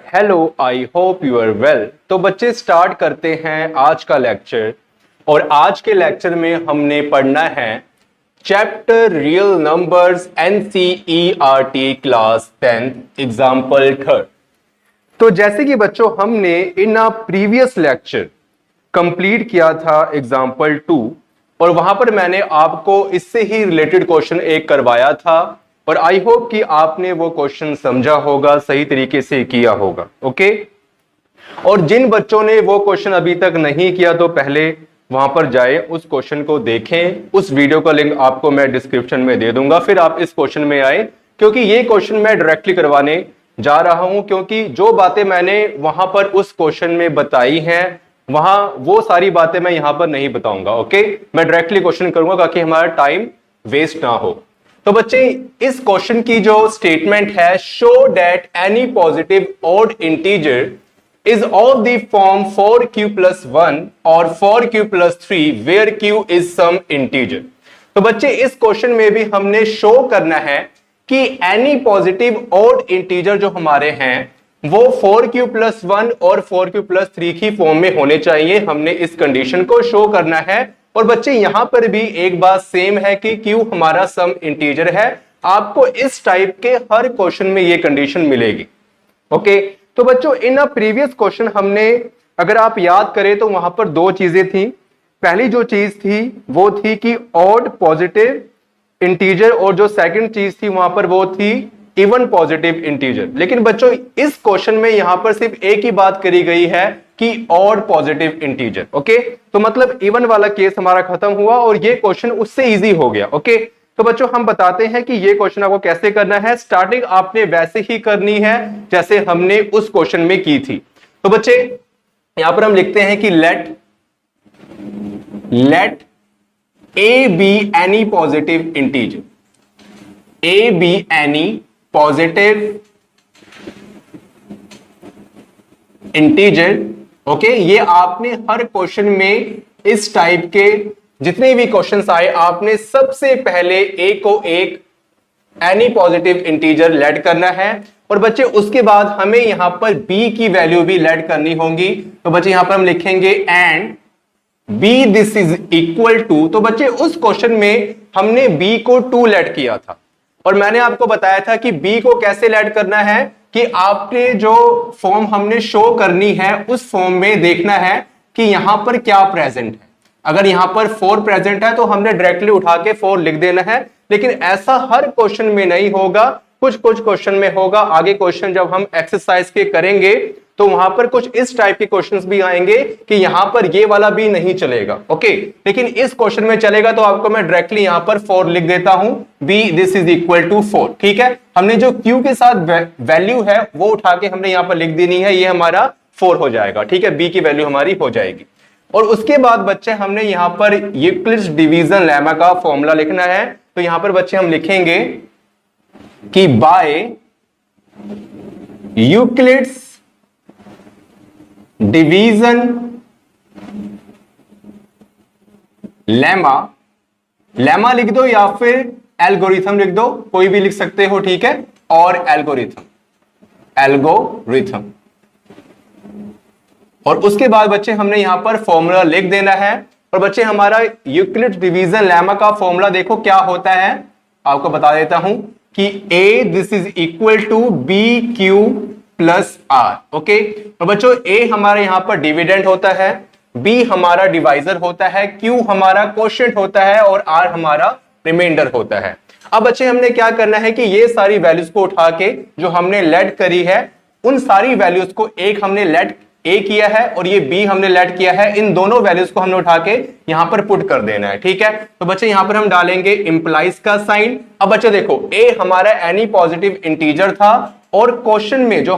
Hello, I hope you are well. तो बच्चे start करते हैं आज का लेक्चर। और आज के लेक्चर में हमने पढ़ना है chapter real numbers NCERT class 10 example third. तो जैसे कि बच्चों हमने इन अ प्रीवियस लेक्चर कंप्लीट किया था एग्जाम्पल 2 और वहां पर मैंने आपको इससे ही रिलेटेड क्वेश्चन एक करवाया था और आई होप कि आपने वो क्वेश्चन समझा होगा, सही तरीके से किया होगा। ओके। और जिन बच्चों ने वो क्वेश्चन अभी तक नहीं किया तो पहले वहां पर जाए, उस क्वेश्चन को देखें। उस वीडियो का लिंक आपको मैं डिस्क्रिप्शन में दे दूंगा, फिर आप इस क्वेश्चन में आए, क्योंकि ये क्वेश्चन मैं डायरेक्टली करवाने जा रहा हूं। क्योंकि जो बातें मैंने वहां पर उस क्वेश्चन में बताई हैं, वहां वो सारी बातें मैं यहां पर नहीं बताऊंगा। ओके, मैं डायरेक्टली क्वेश्चन करूंगा ताकि हमारा टाइम वेस्ट ना हो। तो बच्चे इस क्वेश्चन की जो स्टेटमेंट है, show that any positive odd integer is of the form 4q plus 1 or 4q plus 3 where q is some integer। तो बच्चे इस क्वेश्चन में भी हमने शो करना है कि एनी पॉजिटिव ऑड इंटीजर जो हमारे हैं वो 4q plus 1 और 4q plus 3 की फॉर्म में होने चाहिए। हमने इस कंडीशन को शो करना है। और बच्चे यहां पर भी एक बात सेम है कि q हमारा सम इंटीजर है। आपको इस टाइप के हर क्वेश्चन में ये कंडीशन मिलेगी। ओके। तो बच्चों इन अ प्रीवियस क्वेश्चन हमने, अगर आप याद करें तो वहां पर दो चीजें थी। पहली जो चीज थी वो थी कि ऑड पॉजिटिव इंटीजर, और जो सेकंड चीज थी वहां पर वो थी इवन पॉजिटिव इंटीजर। लेकिन बच्चों इस क्वेश्चन में यहां पर सिर्फ एक ही बात करी गई है कि ऑड पॉजिटिव इंटीजर। ओके, तो मतलब इवन वाला केस हमारा खत्म हुआ और ये क्वेश्चन उससे इजी हो गया। ओके, तो बच्चों हम बताते हैं कि ये क्वेश्चन आपको कैसे करना है। स्टार्टिंग आपने वैसे ही करनी है जैसे हमने उस क्वेश्चन में की थी। तो बच्चे यहां पर हम लिखते हैं कि let a b any positive integer, a b any positive integer. Okay, ये आपने हर क्वेश्चन में इस टाइप के जितने भी क्वेश्चंस आए, आपने सबसे पहले ए को एक एनी पॉजिटिव इंटीजर लेट करना है। और बच्चे उसके बाद हमें यहां पर बी की वैल्यू भी लेट करनी होगी। तो बच्चे यहां पर हम लिखेंगे and b this is equal to. तो बच्चे उस क्वेश्चन में हमने बी को 2 लेट किया था और मैंने आपको बताया था कि बी को कैसे लेट करना है कि आपने जो फॉर्म हमने शो करनी है उस फॉर्म में देखना है कि यहां पर क्या प्रेजेंट है। अगर यहां पर 4 प्रेजेंट है तो हमने डायरेक्टली उठा के 4 लिख देना है। लेकिन ऐसा हर क्वेश्चन में नहीं होगा, कुछ कुछ क्वेश्चन में होगा। आगे क्वेश्चन जब हम एक्सरसाइज के करेंगे तो वहां पर कुछ इस टाइप के क्वेश्चंस भी आएंगे कि यहां पर ये वाला भी नहीं चलेगा। ओके, लेकिन इस क्वेश्चन में चलेगा। तो आपको मैं डायरेक्टली यहां पर 4 लिख देता हूं, b this is equal to 4। ठीक है, हमने जो क्यू के साथ वैल्यू है वो उठा के हमने यहां पर लिख देनी है, ये हमारा 4 हो जाएगा। ठीक है, बी की वैल्यू हमारी हो जाएगी। और उसके बाद बच्चे हमने यहां पर यूक्लिड्स डिवीजन लेमा का फॉर्मूला लिखना है। तो यहां पर बच्चे हम लिखेंगे कि by Euclid's division lemma, lemma लिख दो या फिर एल्गोरिथम लिख दो, कोई भी लिख सकते हो। ठीक है, और एल्गोरिथम और उसके बाद बच्चे हमने यहां पर फॉर्मूला लिख देना है। और बच्चे हमारा यूक्लिड्स डिवीजन लेमा का फॉर्मूला देखो क्या होता है, आपको बता देता हूं कि A this is equal to B Q plus R. Okay, और बच्चों ए हमारा यहां पर डिविडेंड होता है, बी हमारा डिवाइजर होता है, क्यू हमारा कोशेंट होता है और आर हमारा रिमाइंडर होता है। अब बच्चे हमने क्या करना है कि ये सारी वैल्यूज को उठा के जो हमने लेट करी है उन सारी वैल्यूज को, एक हमने लेट ए किया है और ये बी हमने लेट किया है, इन दोनों वैल्यूज को हमने उठा के यहां पर पुट कर देना है। ठीक है, तो बच्चे यहां पर हम डालेंगे इंप्लाइज का साइन। अब बच्चे देखो ए हमारा एनी पॉजिटिव इंटीजर था और क्वेश्चन में जो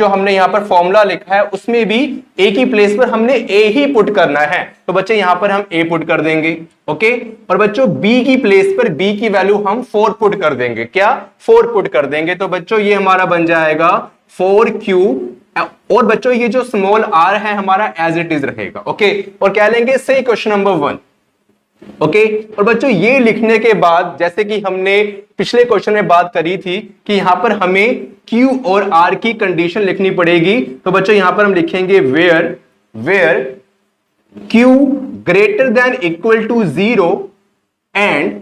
हमने यहां पर फॉर्मूला लिखा है उसमें भी ए की प्लेस पर हमने ए ही पुट करना है। तो बच्चे यहां पर हम ए पुट कर देंगे। ओके, और बच्चों बी की प्लेस पर बी की वैल्यू हम 4 पुट कर देंगे। क्या 4 पुट कर देंगे। तो बच्चों ये हमारा बन जाएगा 4q, और बच्चों ये जो स्मॉल r है हमारा एज इट इज रहेगा। ओके, और कह लेंगे से क्वेश्चन नंबर 1, ओके और बच्चों ये लिखने के बाद जैसे कि हमने पिछले क्वेश्चन में बात करी थी कि यहां पर हमें Q और R की कंडीशन लिखनी पड़ेगी। तो बच्चों यहां पर हम लिखेंगे where Q greater than equal to 0 and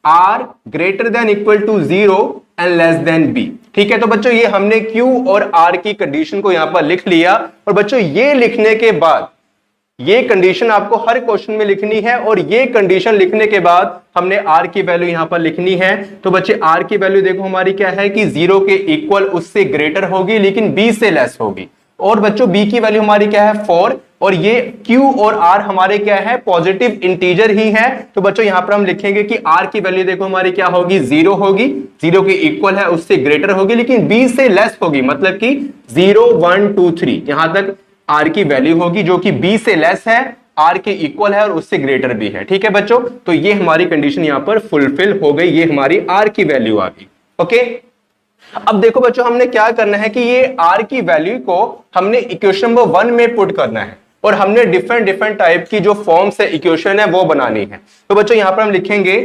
R greater than equal to 0 and less than B। ठीक है, तो बच्चों ये हमने Q और R की कंडीशन को यहां पर लिख लिया। और बच्चों ये लिखने के बाद ये कंडीशन आपको हर क्वेश्चन में लिखनी है और ये कंडीशन लिखने के बाद हमने R की वैल्यू यहां पर लिखनी है। तो बच्चे R की वैल्यू देखो हमारी क्या है कि 0 के इक्वल उससे ग्रेटर होगी लेकिन B से लेस होगी। और बच्चों B की वैल्यू हमारी क्या है 4 और ये Q और R हमारे क्या है पॉजिटिव इंटीजर ही है। तो बच्चों यहां पर हम लिखेंगे कि R की वैल्यू देखो हमारी क्या होगी 0 होगी, 0 के इक्वल है उससे ग्रेटर होगी लेकिन B से लेस होगी, मतलब कि 0 1 2 3 यहां तक R की वैल्यू होगी जो कि B से लेस है, R के इक्वल है और उससे ग्रेटर भी है। ठीक है बच्चों, तो ये हमारी कंडीशन यहां पर फुलफिल हो गई, ये हमारी R की वैल्यू आ गई। ओके अब देखो बच्चों हमने क्या करना है कि ये R की वैल्यू को हमने इक्वेशन नंबर 1 में पुट करना है और हमने डिफरेंट टाइप की जो फॉर्म्स है इक्वेशन है वो बनानी है। तो बच्चों यहां पर हम लिखेंगे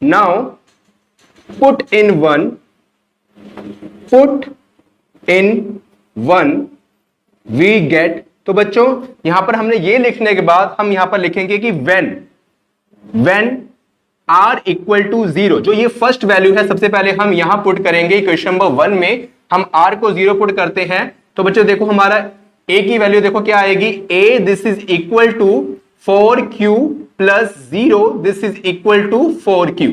now put in one we get. तो बच्चों यहां पर हमने ये लिखने के बाद हम यहां पर लिखेंगे कि व्हेन R इक्वल टू 0, जो ये फर्स्ट वैल्यू है सबसे पहले हम यहां पुट करेंगे क्वेश्चन नंबर 1 में हम R को 0 पुट करते हैं। तो बच्चों देखो हमारा A की वैल्यू देखो क्या आएगी, A this is equal to 4Q plus 0 this is equal to 4Q।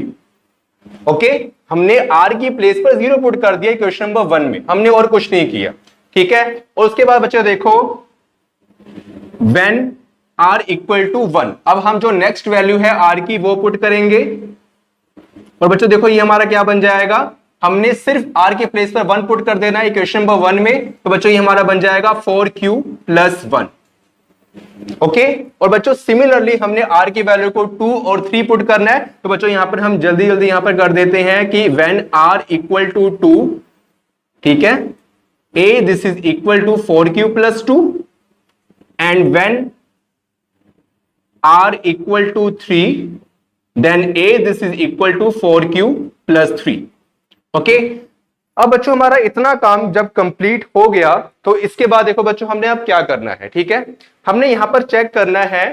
Okay हमने R की प्लेस पर 0 पुट कर दिया क्वेश्चन नंबर 1 में, हमने और कुछ नहीं किया। ठीक है, और उसके बाद बच्चों देखो व्हेन R इक्वल टू 1, अब हम जो नेक्स्ट वैल्यू है R की वो पुट करेंगे। और बच्चों देखो ये हमारा क्या बन जाएगा, हमने सिर्फ R के प्लेस पर 1 पुट कर देना है इक्वेशन नंबर 1 में। तो बच्चों ये हमारा बन जाएगा 4Q प्लस 1। ओके और बच्चों सिमिलरली हमने R की वैल्यू को 2 और 3 पुट करना है। तो बच्चों यहां पर हम जल्दी यहां पर कर देते हैं कि व्हेन R इक्वल टू 2, ठीक है, A this is equal to 4Q plus 2 and when R equal to 3 then A this is equal to 4Q plus 3। Okay अब बच्चों हमारा इतना काम जब कंप्लीट हो गया तो इसके बाद देखो बच्चों हमने अब क्या करना है। ठीक है, हमने यहां पर चेक करना है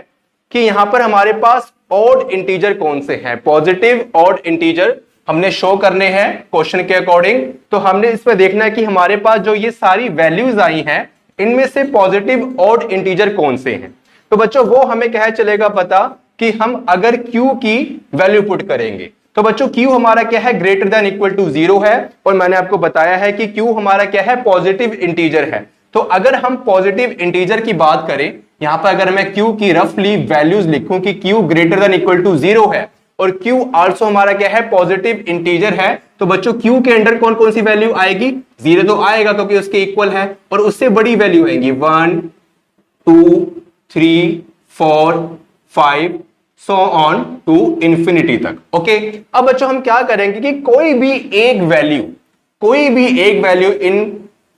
कि यहां पर हमारे पास ऑड इंटीजर कौन से हैं, पॉजिटिव ऑड इंटीजर हमने शो करने हैं क्वेश्चन के अकॉर्डिंग। तो हमने इसमें देखना है कि हमारे पास जो ये सारी वैल्यूज आई हैं इनमें से पॉजिटिव ऑड इंटीजर कौन से हैं। तो बच्चों वो हमें क्या चलेगा पता कि हम अगर Q की वैल्यू पुट करेंगे तो बच्चों Q हमारा क्या है ग्रेटर देन इक्वल टू 0 है और मैंने आपको बताया है कि Q हमारा क्या है पॉजिटिव इंटीजर है। तो अगर हम पॉजिटिव इंटीजर की बात करें यहां पर अगर मैं Q की रफली वैल्यूज लिखूं कि Q greater than equal to 0 है और Q आल्सो हमारा क्या है पॉजिटिव इंटीजर है। तो बच्चों Q के अंडर कौन कौन सी वैल्यू आएगी, 0 तो आएगा क्योंकि उसके इक्वल है और उससे बड़ी वैल्यू आएंगी 1 2 3 4 5 सो ऑन टू इंफिनिटी तक। ओके अब बच्चों हम क्या करेंगे कि कोई भी एक वैल्यू इन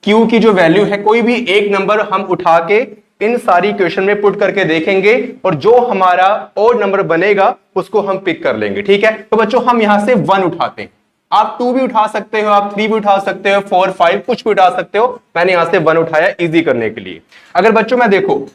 Q की जो वैल्यू है कोई भी एक नंबर हम उठा के इन सारी इक्वेशन में पुट करके देखेंगे और जो हमारा ऑड नंबर बनेगा उसको हम पिक कर लेंगे। ठीक है, तो बच्चों हम यहां से 1 उठाते हैं, आप 2 भी उठा सकते हो, आप 3 भी उठा सकते हो, 4 5 कुछ भी उठा सकते हो, मैंने यहां से 1 उठाया इजी करने के लिए। अगर बच्चों मैं देखो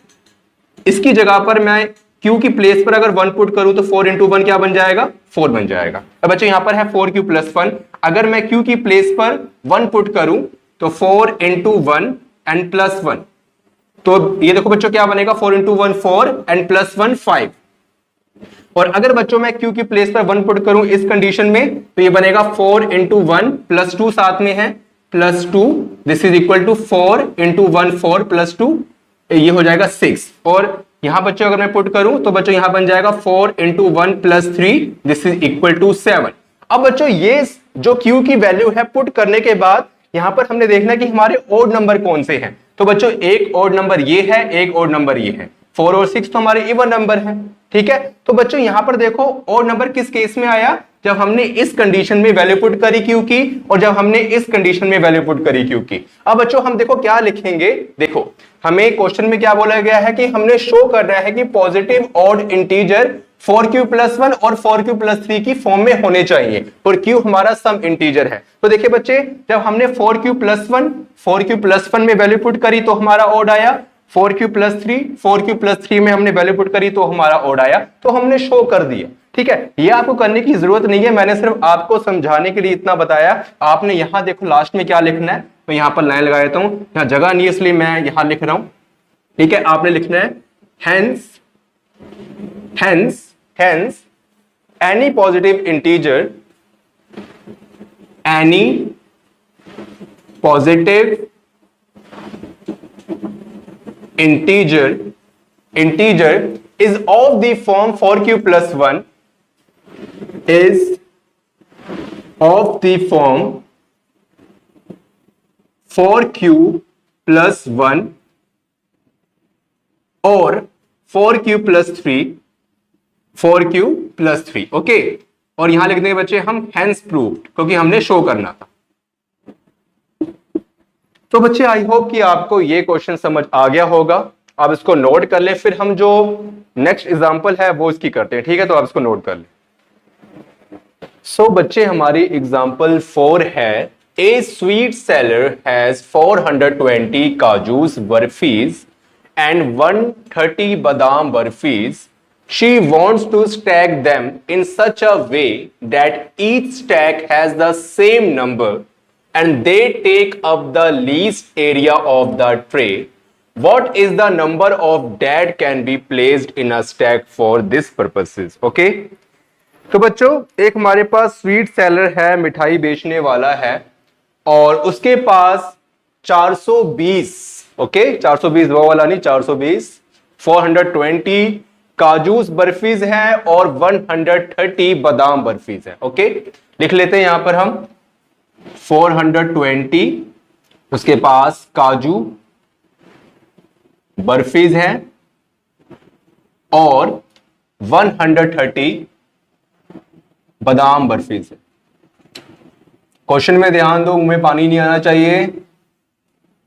इसकी जगह पर मैं Q की प्लेस पर अगर 1 पुट करूं तो 4 इंटू 1 क्या बन जाएगा 4 बन जाएगा। अब बच्चों यहां पर है 4Q प्लस 1, अगर मैं Q की प्लेस पर 1 पुट करूं तो 4 इंटू 1 एंड प्लस 1, तो ये देखो बच्चों क्या बनेगा 4 इंटू 1 4 एंड प्लस 1 5। और अगर बच्चों मैं Q की प्लेस पर 1 पुट करूं इस कंडीशन में तो ये बनेगा 4 इंटू 1 प्लस 2 साथ में है plus 2 this is equal to 4 into 1 4 plus 2, ये हो जाएगा 6। और यहां बच्चों अगर मैं पुट करूं तो बच्चों यहां बन जाएगा 4 into 1 plus 3 this is equal to 7। अब बच्चों ये जो Q की वैल्यू है पुट करने के बाद यहां पर हमने देखना है कि हमारे ऑड नंबर कौन से हैं। तो बच्चों एक ऑड नंबर ये है, एक ऑड नंबर ये है, 4 और 6 तो हमारे इवन नंबर है। ठीक है, तो बच्चों यहां पर देखो ऑड नंबर किस केस में आया, जब हमने इस कंडीशन में वैल्यू पुट करी Q की और जब हमने इस कंडीशन में वैल्यू पुट करी Q की। अब बच्चों हम देखो क्या लिखेंगे, देखो हमें क्वेश्चन में क्या बोला गया है कि हमने शो कर रहा है कि पॉजिटिव ऑड इंटीजर 4q+1 और 4q+3 की फॉर्म में होने चाहिए, और q हमारा सम इंटीजर है। तो देखिए बच्चे, जब हमने 4q+1 में वैल्यू पुट करी तो हमारा ओड आया, 4q+3 में हमने वैल्यू पुट करी तो हमारा ओड आया, तो हमने शो कर दिया। ठीक है, ये आपको करने की जरूरत नहीं है, मैंने सिर्फ आपको समझाने के लिए इतना बताया। आपने यहां देखो लास्ट में क्या लिखना है, तो यहां पर लाइन लगा देता हूं, यहां जगह नहीं है इसलिए मैं यहां लिख रहा हूं। ठीक है, आपने लिखना है hence any positive integer is of the form 4q+1 is of the form 4q+1 और 4q+3 ओके। और यहां लिख देंगे बच्चे हम hence proved, क्योंकि हमने शो करना था। तो बच्चे आई होप कि आपको ये क्वेश्चन समझ आ गया होगा। आप इसको नोट कर लें, फिर हम जो नेक्स्ट एग्जांपल है वो इसकी करते हैं। ठीक है, तो आप इसको नोट कर लें। सो बच्चे हमारी एग्जांपल 4 है, ए sweet seller has 420 काजूस बर्फीज and 130 badam burfis. She wants to stack them in such a way that each stack has the same number and they take up the least area of the tray. What is the number of that can be placed in a stack for this purposes? Okay? तो बच्चों, एक हमारे पास sweet seller है, मिठाई बेचने वाला है, और उसके पास 420, ओके 420 वो वाला नहीं, 420 420 काजूस बर्फीज है और 130 बादाम बर्फीज है। ओके, लिख लेते हैं यहां पर हम 420, उसके पास काजू बर्फीज है और 130 बादाम बर्फीज है। क्वेश्चन में ध्यान दो, मुंह में पानी नहीं आना चाहिए।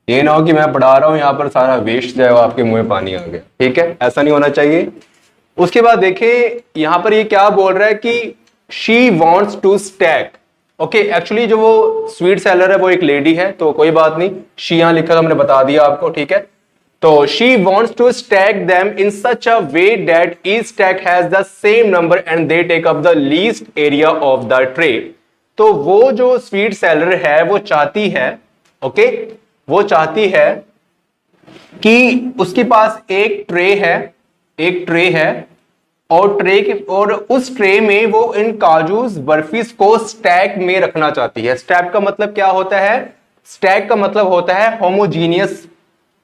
ये ना हो कि मैं पढ़ा रहा हूं यहां पर सारा वेस्ट जाए और आपके मुंह में पानी आ गया। ठीक है, ऐसा नहीं होना चाहिए। उसके बाद देखिए यहां पर ये क्या बोल रहा है कि she wants to stack. Okay, actually जो वो स्वीट सेलर है वो एक लेडी है, तो कोई बात नहीं, शी यहां लिखा था, मैंने बता दिया आपको। ठीक है, तो she wants to stack them in such a way that each stack has the same number and they take up the least area of the tray. तो वो जो स्वीट सेलर है वो चाहती है, ओके, वो चाहती है कि उसके पास एक ट्रे है और उस ट्रे में वो इन काजूस बर्फीज को स्टैक में रखना चाहती है। स्टैक का मतलब क्या होता है? स्टैक का मतलब होता है होमोजीनियस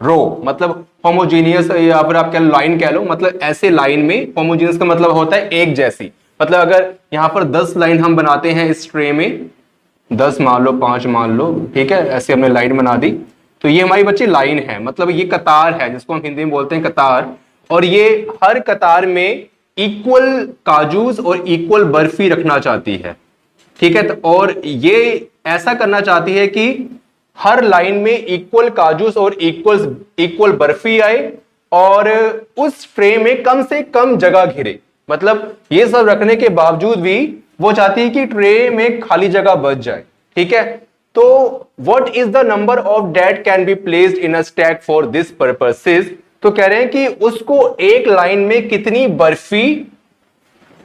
रो, मतलब होमोजीनियस, या फिर आप कह लो लाइन कह लो, मतलब ऐसे लाइन में। होमोजीनियस का मतलब होता है एक जैसी, मतलब अगर यहां पर 10 लाइन हम बनाते हैं इस ट्रे में, 10 मान लो, 5 मान लो, ठीक है, ऐसे हमने लाइन बना दी, तो ये हमारी बच्ची लाइन है, मतलब ये कतार है जिसको हम हिंदी में बोलते हैं कतार। और ये हर कतार में इक्वल काजूस और इक्वल बर्फी रखना चाहती है। ठीक है, तो और ये ऐसा करना चाहती है कि हर लाइन में इक्वल काजूस और इक्वल बर्फी आए और उस ट्रे में कम से कम जगह घिरे। मतलब ये सब रखने के बावजूद भी वो चाहती है कि ट्रे में खाली जगह बच जाए। ठीक है, तो what is the number of that can be placed in a stack for this purposes. तो कह रहे हैं कि उसको एक लाइन में कितनी बर्फी,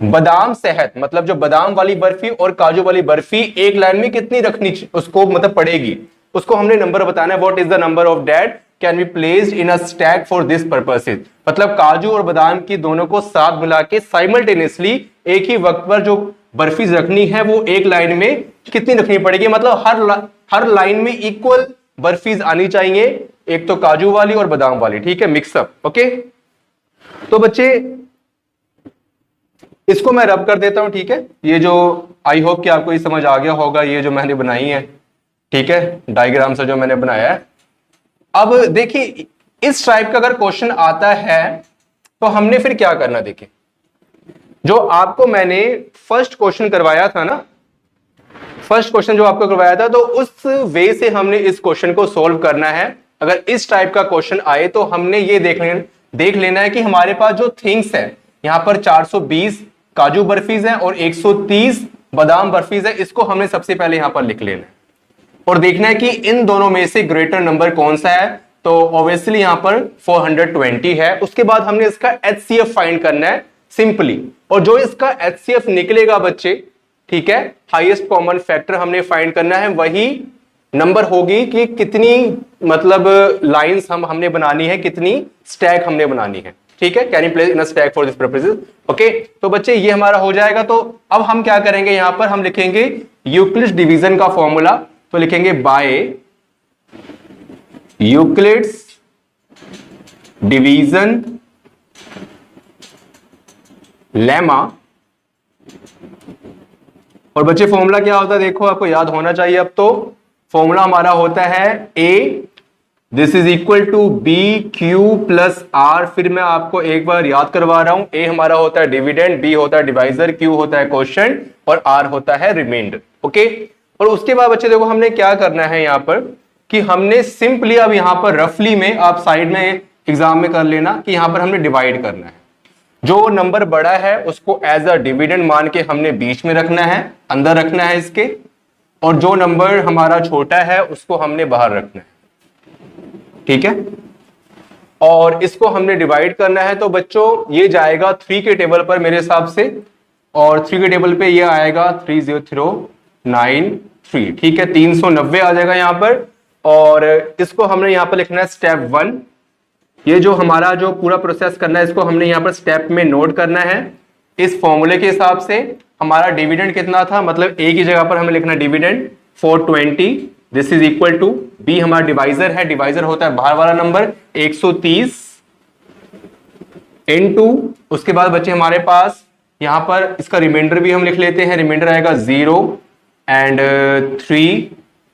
बादाम शहद, मतलब जो बादाम वाली बर्फी और काजू वाली बर्फी एक लाइन में कितनी रखनी उसको मतलब पड़ेगी, उसको हमने नंबर बताना है। What is the number of that can be placed in a stack for this purposes. मतलब काजू और बादाम की दोनों को साथ मिला के साइमल्टेनियसली एक ही वक्त पर जो बर्फीज रखनी है वो एक लाइन में कितनी रखनी पड़ेगी, मतलब हर लाइन में इक्वल बर्फीज आनी चाहिए, एक तो काजू वाली और बादाम वाली। ठीक है, मिक्सअप। ओके, तो बच्चे इसको मैं रब कर देता हूं। ठीक है, ये जो आई होप कि आपको ये समझ आ गया होगा, ये जो मैंने बनाई है, ठीक है, डायग्राम से जो मैंने बनाया है। अब देखिए इस टाइप का अगर क्वेश्चन आता है तो हमने फिर क्या करना, देखिए जो आपको मैंने फर्स्ट क्वेश्चन करवाया था ना, फर्स्ट क्वेश्चन जो आपको करवाया था, तो उस वे से हमने इस क्वेश्चन को सॉल्व करना है। अगर इस टाइप का क्वेश्चन आए तो हमने ये देख लेना है कि हमारे पास जो थिंग्स है यहाँ पर 420 काजू बर्फीज है और 130 बादाम बर्फीज है। इसको हमने सबसे पहले यहां पर लिख लेना है और देखना है कि इन दोनों में से ग्रेटर नंबर कौन सा है। तो ऑब्वियसली यहां पर 420 है। उसके बाद हमने इसका एचसीएफ फाइंड करना है सिंपली, और जो इसका एचसीएफ निकलेगा बच्चे, ठीक है, हाईएस्ट कॉमन फैक्टर हमने फाइंड करना है, वही नंबर होगी कि कितनी मतलब लाइंस हमने बनानी है, कितनी स्टैक हमने बनानी है। ठीक है, can you place in a stack for this purposes. Okay, तो बच्चे ये हमारा हो जाएगा। तो अब हम क्या करेंगे, यहां पर हम लिखेंगे यूक्लिड्स डिवीजन का फॉर्मूला। तो लिखेंगे बाय यूक्लिड्स डिवीजन लेमा। और बच्चे फॉर्मूला क्या होता है, देखो आपको याद होना चाहिए। अब तो फॉर्मूला हमारा होता है A this is equal to B Q plus R. फिर मैं आपको एक बार याद करवा रहा हूं, ए हमारा होता है डिविडेंड, बी होता है डिवाइजर, क्यू होता है क्वोशिएंट और आर होता है रिमाइंडर। ओके, और उसके बाद बच्चे देखो हमने क्या करना है यहां पर कि हमने सिंपली, अब यहां पर रफली में आप साइड में एग्जाम में कर लेना कि यहां पर हमने डिवाइड करना है। जो नंबर बड़ा है उसको एज अ डिविडेंड मान के हमने बीच में रखना है, अंदर रखना है इसके, और जो नंबर हमारा छोटा है उसको हमने बाहर रखना है। ठीक है, और इसको हमने डिवाइड करना है। तो बच्चों ये जाएगा 3 के टेबल पर मेरे हिसाब से, और 3 के टेबल पे ये आएगा 30093। ठीक है, 390 आ जाएगा यहां पर। और इसको हमने यहां पर लिखना है स्टेप 1। ये जो हमारा जो पूरा प्रोसेस करना है इसको हमने यहां पर स्टेप में नोट करना है। इस फॉर्मूले के हिसाब से हमारा डिविडेंड कितना था, मतलब ए की जगह पर हमें लिखना dividend 420। This is equal to b हमारा डिवाइजर है, डिवाइजर होता है बाहर वाला नंबर 130 इनटू, उसके बाद बच्चे हमारे पास यहां पर इसका रिमाइंडर भी हम लिख लेते हैं। रिमाइंडर आएगा 0 एंड 3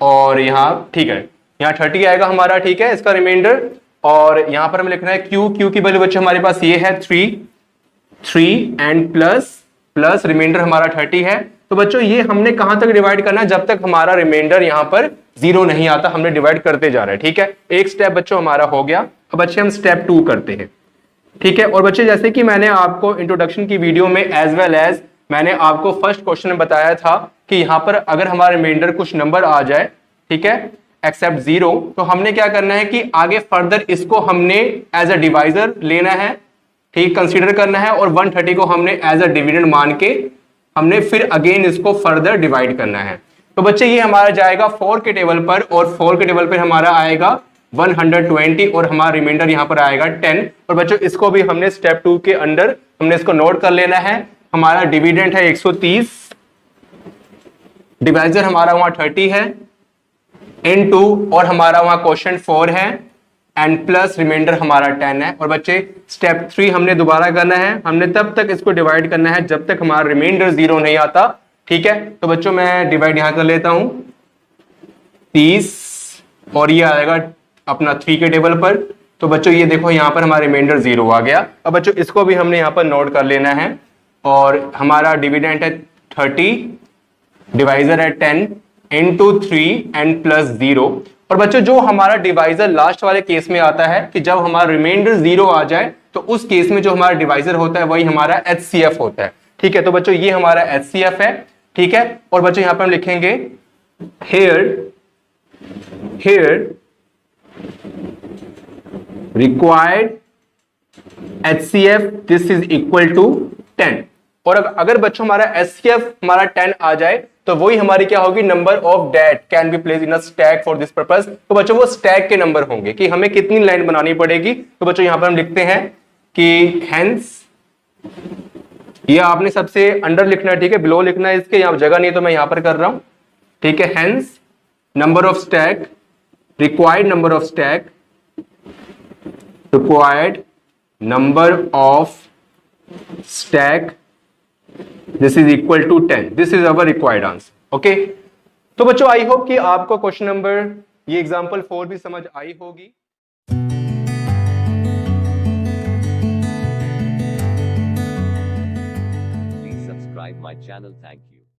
और यहां ठीक है यहां 30 आएगा हमारा। ठीक है, इसका रिमाइंडर। और यहां पर हमें लिखना है क्यू, क्यू की वैल्यू बच्चे हमारे पास ये है 3 एंड प्लस रिमाइंडर हमारा 30 है। तो बच्चों ये हमने कहां तक डिवाइड करना है, जब तक हमारा रिमाइंडर यहां पर 0 नहीं आता हमने डिवाइड करते जा रहे हैं। ठीक है, एक स्टेप बच्चों हमारा हो गया। अब बच्चे हम स्टेप 2 करते हैं। ठीक है, और बच्चे जैसे कि मैंने आपको इंट्रोडक्शन की वीडियो में एज वेल एज मैंने आपको फर्स्ट क्वेश्चन में बताया था कि यहां पर अगर हमारा रिमाइंडर कुछ नंबर आ जाए, ठीक है, एक्सेप्ट 0, तो हमने क्या करना है कि आगे फर्दर इसको हमने एज अ डिवाइजर लेना है, ठीक, कंसीडर करना है, और 130 को हमने एज अ डिविडेंड मान के हमने फिर अगेन इसको फर्दर डिवाइड करना है। तो बच्चे ये हमारा जाएगा 4 के टेबल पर, और 4 के टेबल पर हमारा आएगा 120 और हमारा रिमाइंडर यहां पर आएगा 10। और बच्चों इसको भी हमने स्टेप 2 के अंडर हमने इसको नोट कर लेना है। हमारा डिविडेंड है 130, डिवाइजर हमारा वहां 30 है, इनटू और हमारा वहां क्वोशिएंट 4 है, एंड प्लस रिमाइंडर हमारा 10 है। और बच्चे स्टेप 3 हमने दोबारा करना है, हमने तब तक इसको डिवाइड करना है जब तक हमारा रिमाइंडर 0 नहीं आता। ठीक है, तो बच्चों मैं डिवाइड यहां कर लेता हूं 30 और ये आएगा अपना 3 के टेबल पर। तो बच्चों ये देखो यहां पर हमारा रिमाइंडर 0 आ गया। अब बच्चों इसको भी हमने यहां पर नोट कर लेना है, और हमारा डिविडेंड है 30, डिवाइजर है 10 इनटू 3 एंड प्लस 0। और बच्चों जो हमारा डिवाइजर लास्ट वाले केस में आता है कि जब हमारा रिमाइंडर 0 आ जाए तो उस केस में जो हमारा डिवाइजर होता है वही हमारा एचसीएफ होता है। ठीक है, तो बच्चों ये हमारा एचसीएफ है। ठीक है, और बच्चों यहां पर हम लिखेंगे here required HCF this is equal to 10। और अगर बच्चों हमारा HCF हमारा 10 आ जाए तो वही हमारी क्या होगी, number of date can be place in a stack for this purpose. तो बच्चों वो स्टैक के नंबर होंगे कि हमें कितनी लाइन बनानी पड़ेगी। तो बच्चों यहां पर हम लिखते हैं कि हेंस, ये आपने सबसे अंडर लिखना है, ठीक है, बिलो लिखना है, इसके यहां जगह नहीं है तो मैं यहां पर कर रहा हूं। ठीक है, hence number of stack, required number of stack, required number of stack this is equal to 10। This is our required answer. Okay, तो बच्चों आई होप कि आपको क्वेश्चन नंबर ये एग्जांपल 4 भी समझ आई होगी। Please subscribe my channel. Thank you.